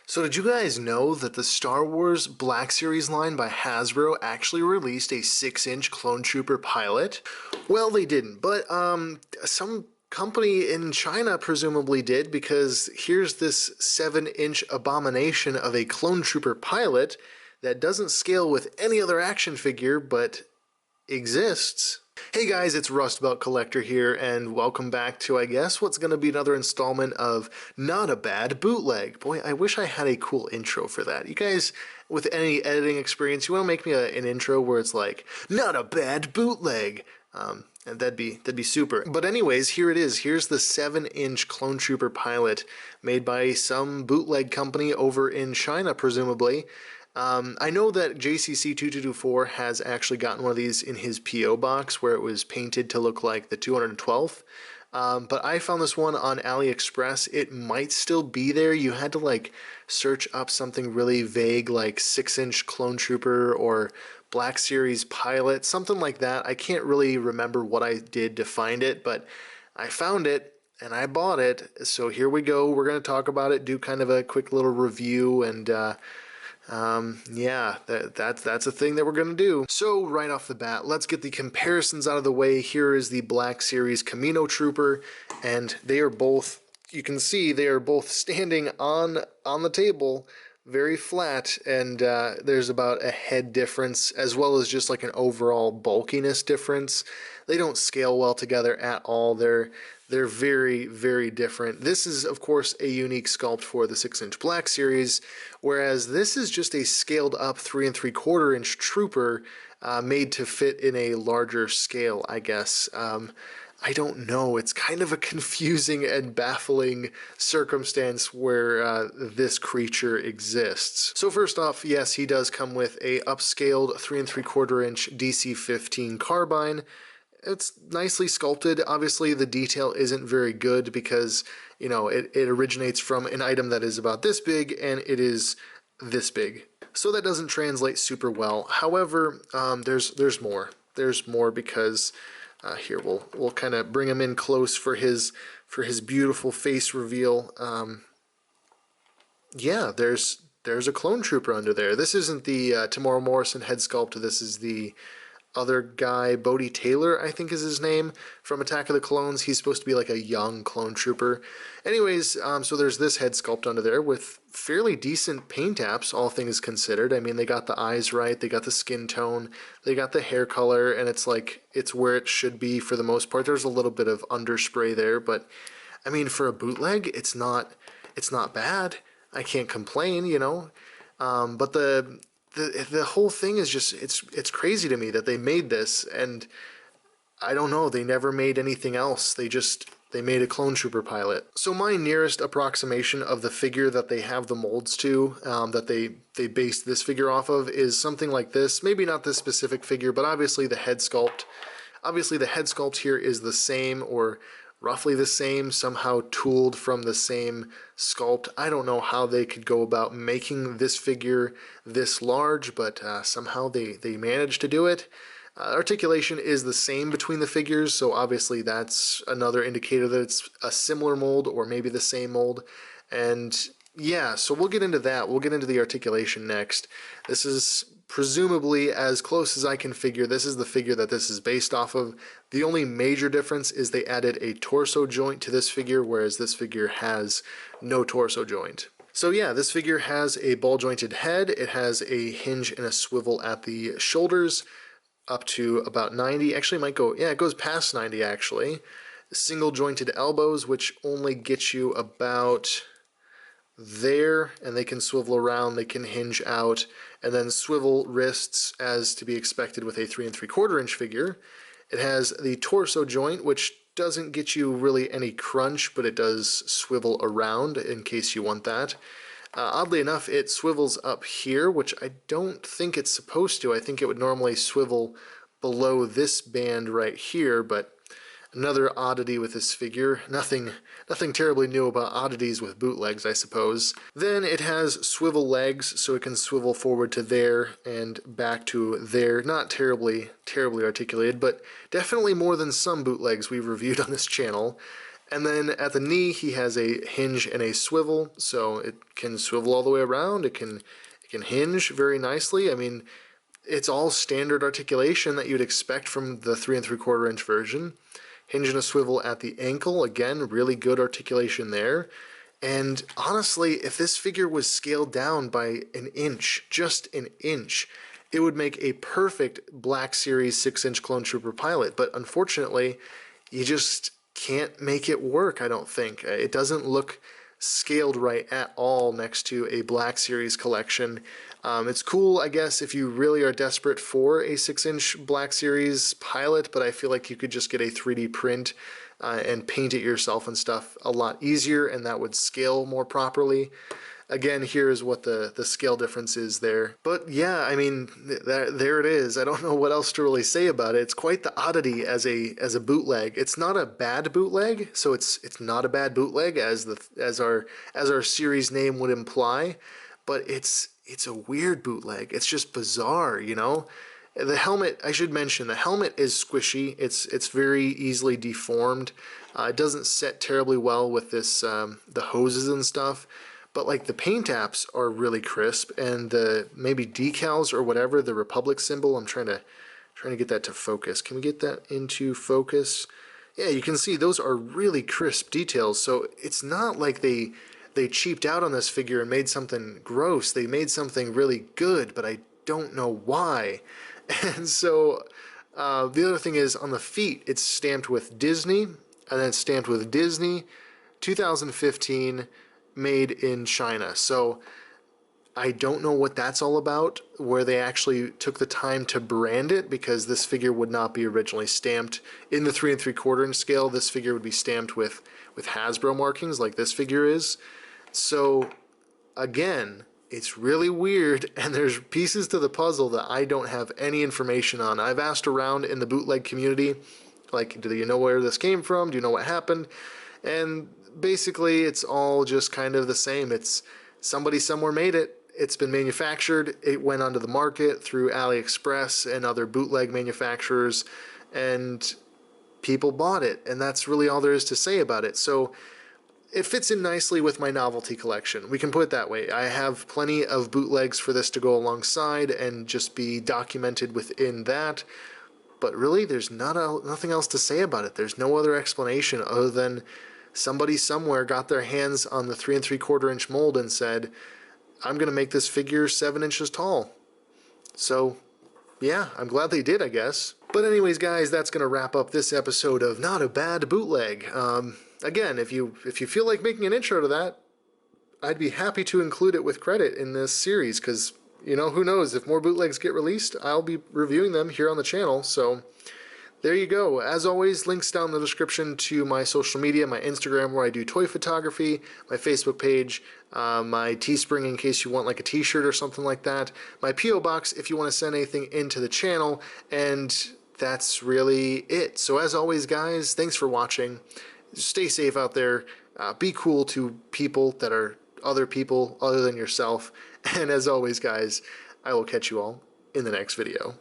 So did you guys know that the Star Wars Black Series line by Hasbro actually released a 6-inch Clone Trooper pilot? Well, they didn't, but some company in China presumably did, because here's this 7-inch abomination of a Clone Trooper pilot that doesn't scale with any other action figure, but exists. Hey guys, it's Rust Belt Collector here, and welcome back to, I guess, what's going to be another installment of Not a Bad Bootleg. Boy, I wish I had a cool intro for that. You guys, with any editing experience, you want to make me an intro where it's like, Not a Bad Bootleg? And that'd be super. But anyways, here it is. Here's the 7-inch Clone Trooper pilot made by some bootleg company over in China, presumably. I know that JCC2224 has actually gotten one of these in his P.O. box where it was painted to look like the 212th. But I found this one on AliExpress. It might still be there. You had to like search up something really vague like 6-inch Clone Trooper or Black Series Pilot, something like that. I can't really remember what I did to find it, but I found it and I bought it. So here we go. We're going to talk about it, do kind of a quick little review, and yeah, that's a thing that we're going to do. So right off the bat, let's get the comparisons out of the way. Here is the Black Series Camino Trooper, and they are both, you can see they are both standing on the table, very flat, and there's about a head difference as well as just like an overall bulkiness difference. They don't scale well together at all. They're very, very different. This is, of course, a unique sculpt for the 6-inch Black Series, whereas this is just a scaled up 3 3/4 inch Trooper made to fit in a larger scale, I guess. I don't know. It's kind of a confusing and baffling circumstance where this creature exists. So first off, yes, he does come with a upscaled 3 3/4 inch DC-15 carbine. It's nicely sculpted. Obviously, the detail isn't very good because, you know, it originates from an item that is about this big and it is this big. So that doesn't translate super well. However, there's more. There's more because here we'll kind of bring him in close for his beautiful face reveal. Yeah, there's a Clone Trooper under there. This isn't the Tamora Morrison head sculpt. This is the other guy, Bodhi Taylor, I think is his name, from Attack of the Clones. He's supposed to be like a young Clone Trooper. Anyways, so there's this head sculpt under there with fairly decent paint apps, all things considered. I mean, they got the eyes right, they got the skin tone, they got the hair color, and it's like, it's where it should be for the most part. There's a little bit of underspray there, but I mean, for a bootleg, it's not bad. I can't complain, you know. But the whole thing is just, it's crazy to me that they made this, and I don't know, they never made anything else. They made a Clone Trooper pilot. So my nearest approximation of the figure that they have the molds to, that they based this figure off of, is something like this. Maybe not this specific figure, but obviously the head sculpt. Obviously the head sculpt here is the same, or roughly the same, somehow tooled from the same sculpt. I don't know how they could go about making this figure this large, but somehow they managed to do it. Articulation is the same between the figures, so obviously that's another indicator that it's a similar mold or maybe the same mold. And yeah, so we'll get into that. We'll get into the articulation next. This is presumably, as close as I can figure, this is the figure that this is based off of. The only major difference is they added a torso joint to this figure, whereas this figure has no torso joint. So yeah, this figure has a ball-jointed head. It has a hinge and a swivel at the shoulders, up to about 90. Actually, it might go, yeah, it goes past 90 actually. Single jointed elbows, which only get you about there, and they can swivel around, they can hinge out, and then swivel wrists as to be expected with a 3 3/4 inch figure. It has the torso joint, which doesn't get you really any crunch, but it does swivel around in case you want that. Oddly enough, it swivels up here, which I don't think it's supposed to. I think it would normally swivel below this band right here, but another oddity with this figure. Nothing terribly new about oddities with bootlegs, I suppose. Then it has swivel legs, so it can swivel forward to there and back to there. Not terribly articulated, but definitely more than some bootlegs we've reviewed on this channel. And then at the knee, he has a hinge and a swivel, so it can swivel all the way around. It can hinge very nicely. I mean, it's all standard articulation that you'd expect from the 3 3/4 inch version. Hinge and a swivel at the ankle, again, really good articulation there. And honestly, if this figure was scaled down by an inch, just an inch, it would make a perfect Black Series 6-inch Clone Trooper pilot. But unfortunately, you just can't make it work, I don't think. It doesn't look scaled right at all next to a Black Series collection. It's cool, I guess, if you really are desperate for a 6-inch Black Series pilot, but I feel like you could just get a 3D print and paint it yourself and stuff a lot easier, and that would scale more properly. Again, here's what the scale difference is there. But yeah, I mean, there it is. I don't know what else to really say about it. It's quite the oddity as a bootleg. It's not a bad bootleg, so it's not a bad bootleg as our series name would imply, but it's a weird bootleg. It's just bizarre, you know? The helmet, I should mention, the helmet is squishy. It's very easily deformed. It doesn't set terribly well with this the hoses and stuff. But like the paint apps are really crisp, and the maybe decals or whatever, the Republic symbol, I'm trying to get that to focus. Can we get that into focus? Yeah, you can see those are really crisp details. So it's not like they cheaped out on this figure and made something gross. They made something really good, but I don't know why. And so the other thing is on the feet, it's stamped with Disney, and then it's stamped with Disney 2015. Made in China. So I don't know what that's all about, where they actually took the time to brand it, because this figure would not be originally stamped in the 3 3/4 inch scale. This figure would be stamped with Hasbro markings like this figure is. So again, it's really weird, and there's pieces to the puzzle that I don't have any information on. I've asked around in the bootleg community, like, do you know where this came from? Do you know what happened? And basically, it's all just kind of the same. It's somebody somewhere made it. It's been manufactured. It went onto the market through AliExpress and other bootleg manufacturers, and people bought it. And that's really all there is to say about it. So it fits in nicely with my novelty collection. We can put it that way. I have plenty of bootlegs for this to go alongside and just be documented within that. But really, there's nothing else to say about it. There's no other explanation other than somebody somewhere got their hands on the 3 3/4 inch mold and said, I'm going to make this figure 7 inches tall. So, yeah, I'm glad they did, I guess. But anyways, guys, that's going to wrap up this episode of Not a Bad Bootleg. Again, if you feel like making an intro to that, I'd be happy to include it with credit in this series, because, you know, who knows, if more bootlegs get released, I'll be reviewing them here on the channel. So there you go. As always, links down in the description to my social media, my Instagram where I do toy photography, my Facebook page, my Teespring in case you want like a t-shirt or something like that, my P.O. Box if you want to send anything into the channel, and that's really it. So as always, guys, thanks for watching. Stay safe out there. Be cool to people that are other people other than yourself. And as always, guys, I will catch you all in the next video.